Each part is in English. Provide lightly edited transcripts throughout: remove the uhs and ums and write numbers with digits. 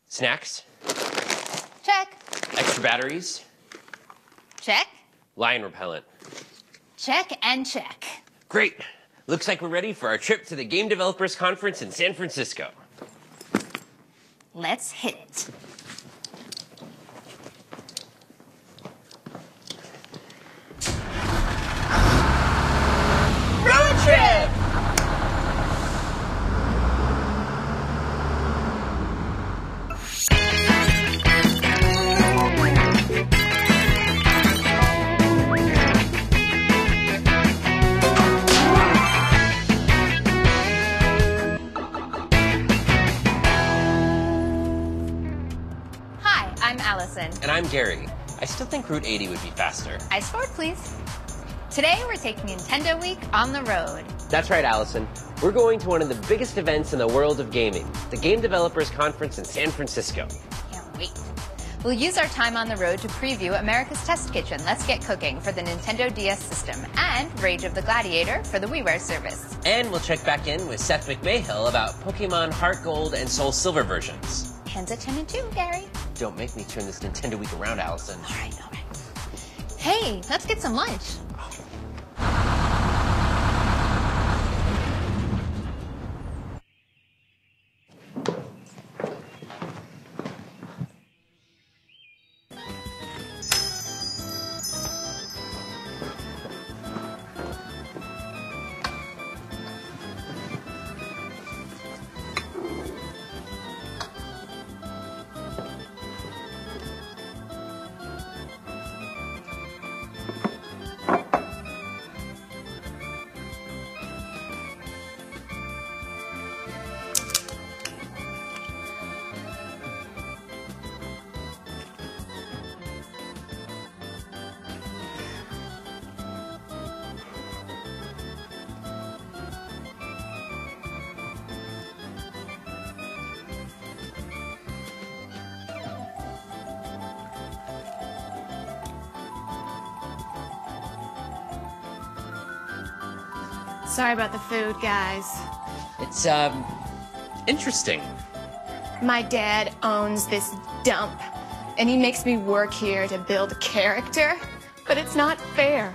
Snacks? Check. Extra batteries? Check. Lion repellent? Check and check. Great. Looks like we're ready for our trip to the Game Developers Conference in San Francisco. Let's hit it. Road trip! I'm Allison. And I'm Gary. I still think Route 80 would be faster. Ice forward, please. Today we're taking Nintendo Week on the road. That's right, Allison. We're going to one of the biggest events in the world of gaming, the Game Developers Conference in San Francisco. Can't wait. We'll use our time on the road to preview America's Test Kitchen, Let's Get Cooking for the Nintendo DS system, and Rage of the Gladiator for the WiiWare service. And we'll check back in with Seth McMahill about Pokemon HeartGold and SoulSilver versions. Hands at 10 and 2, Gary. Don't make me turn this Nintendo Week around, Allison. All right. Hey, let's get some lunch. Sorry about the food, guys. It's, interesting. My dad owns this dump, and he makes me work here to build a character, but it's not fair.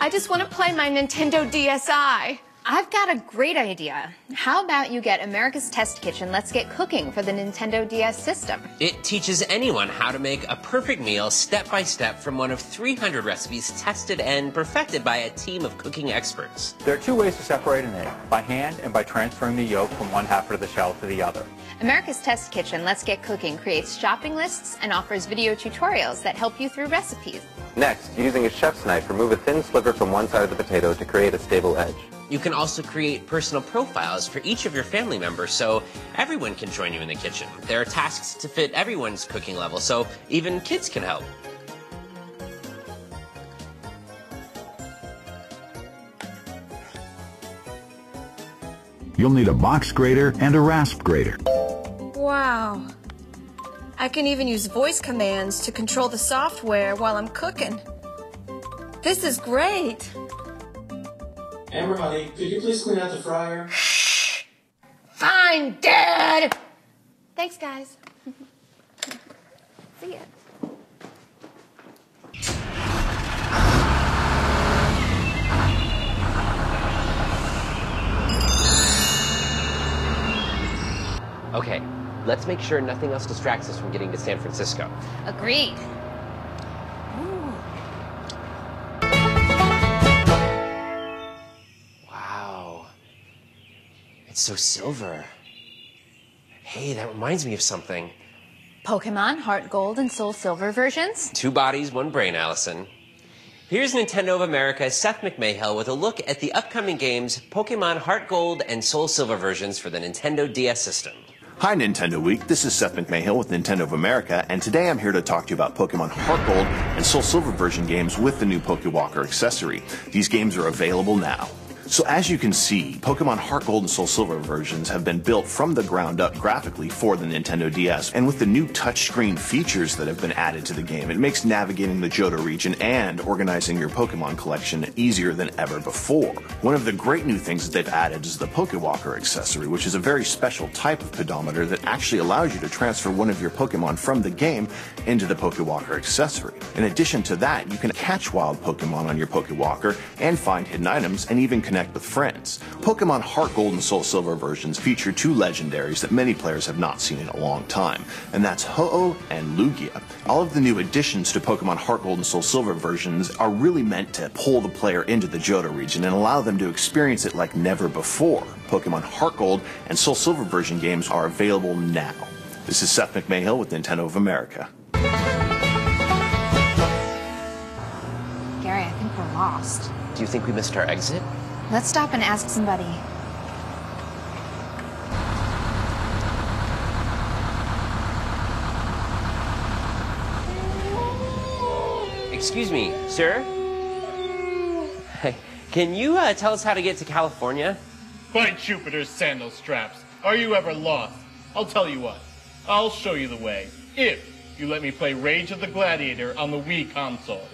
I just want to play my Nintendo DSi. I've got a great idea. How about you get America's Test Kitchen, Let's Get Cooking for the Nintendo DS system? It teaches anyone how to make a perfect meal step by step from one of 300 recipes tested and perfected by a team of cooking experts. There are two ways to separate an egg, by hand and by transferring the yolk from one half of the shell to the other. America's Test Kitchen, Let's Get Cooking creates shopping lists and offers video tutorials that help you through recipes. Next, using a chef's knife, remove a thin sliver from one side of the potato to create a stable edge. You can also create personal profiles for each of your family members so everyone can join you in the kitchen. There are tasks to fit everyone's cooking level, so even kids can help. You'll need a box grater and a rasp grater. Wow. I can even use voice commands to control the software while I'm cooking. This is great. Amber, honey, could you please clean out the fryer? Fine, Dad! Thanks, guys. See ya. Okay, let's make sure nothing else distracts us from getting to San Francisco. Agreed. Wow. It's so silver. Hey, that reminds me of something. Pokemon HeartGold and SoulSilver versions? 2 bodies, 1 brain, Allison. Here's Nintendo of America's Seth McMahill with a look at the upcoming games Pokemon HeartGold and SoulSilver versions for the Nintendo DS system. Hi Nintendo Week, this is Seth McMahill with Nintendo of America, and today I'm here to talk to you about Pokemon HeartGold and SoulSilver version games with the new Pokewalker accessory. These games are available now. So as you can see, Pokemon HeartGold and SoulSilver versions have been built from the ground up graphically for the Nintendo DS, and with the new touchscreen features that have been added to the game, it makes navigating the Johto region and organizing your Pokemon collection easier than ever before. One of the great new things that they've added is the Pokewalker accessory, which is a very special type of pedometer that actually allows you to transfer one of your Pokemon from the game into the Pokewalker accessory. In addition to that, you can catch wild Pokemon on your Pokewalker and find hidden items and even connect with friends. Pokemon HeartGold and SoulSilver versions feature two legendaries that many players have not seen in a long time, and that's Ho-Oh and Lugia. All of the new additions to Pokemon HeartGold and SoulSilver versions are really meant to pull the player into the Johto region and allow them to experience it like never before. Pokemon HeartGold and SoulSilver version games are available now. This is Seth McMahill with Nintendo of America. Gary, I think we're lost. Do you think we missed our exit? Let's stop and ask somebody. Excuse me, sir? Hey, can you tell us how to get to California? By Jupiter's sandal straps. Are you ever lost? I'll tell you what. I'll show you the way. If you let me play Rage of the Gladiator on the Wii console.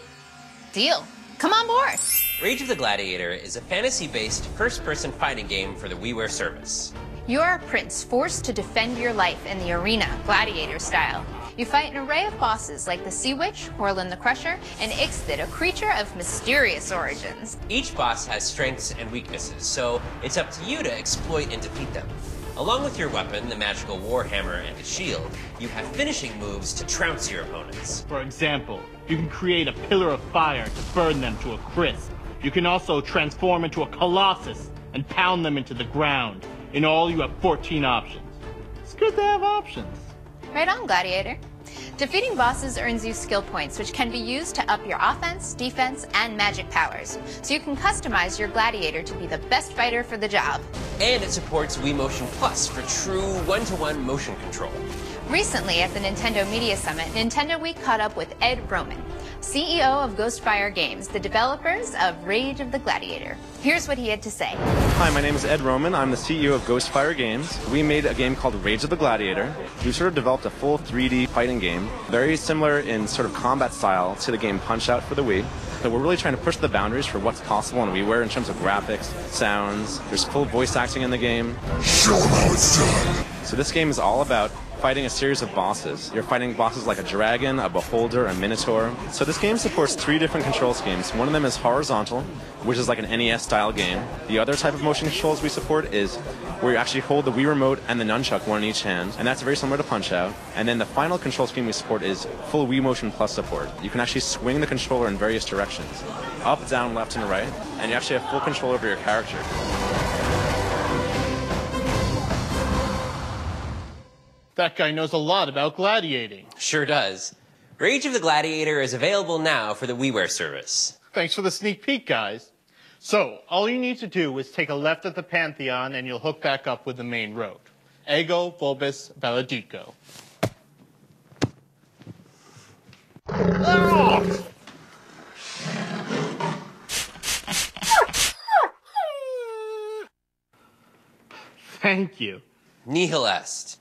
Deal. Come on board. Rage of the Gladiator is a fantasy-based first-person fighting game for the WiiWare service. You're a prince forced to defend your life in the arena, Gladiator style. You fight an array of bosses like the Sea Witch, Orlin the Crusher, and Ixthid, a creature of mysterious origins. Each boss has strengths and weaknesses, so it's up to you to exploit and defeat them. Along with your weapon, the magical Warhammer and a shield, you have finishing moves to trounce your opponents. For example, you can create a pillar of fire to burn them to a crisp. You can also transform into a colossus and pound them into the ground. In all, you have 14 options. It's good to have options. Right on, Gladiator. Defeating bosses earns you skill points, which can be used to up your offense, defense, and magic powers. So you can customize your Gladiator to be the best fighter for the job. And it supports Wii Motion Plus for true one-to-one motion control. Recently at the Nintendo Media Summit, Nintendo Week caught up with Ed Roman, CEO of Ghostfire Games, the developers of Rage of the Gladiator. Here's what he had to say. Hi, my name is Ed Roman. I'm the CEO of Ghostfire Games. We made a game called Rage of the Gladiator. We sort of developed a full 3D fighting game, very similar in sort of combat style to the game Punch-Out for the Wii. So we're really trying to push the boundaries for what's possible on WiiWare in terms of graphics, sounds. There's full voice acting in the game. Show them how it's done. So this game is all about fighting a series of bosses. You're fighting bosses like a dragon, a beholder, a minotaur. So this game supports 3 different control schemes. One of them is horizontal, which is like an NES-style game. The other type of motion controls we support is where you actually hold the Wii Remote and the nunchuck, one in each hand, and that's very similar to Punch-Out. And then the final control scheme we support is full Wii Motion Plus support. You can actually swing the controller in various directions, up, down, left, and right, and you actually have full control over your character. That guy knows a lot about gladiating. Sure does. Rage of the Gladiator is available now for the WiiWare service. Thanks for the sneak peek, guys. So, all you need to do is take a left at the Pantheon and you'll hook back up with the main road. Ego, Bulbus, Valadico. Thank you. Nihil est.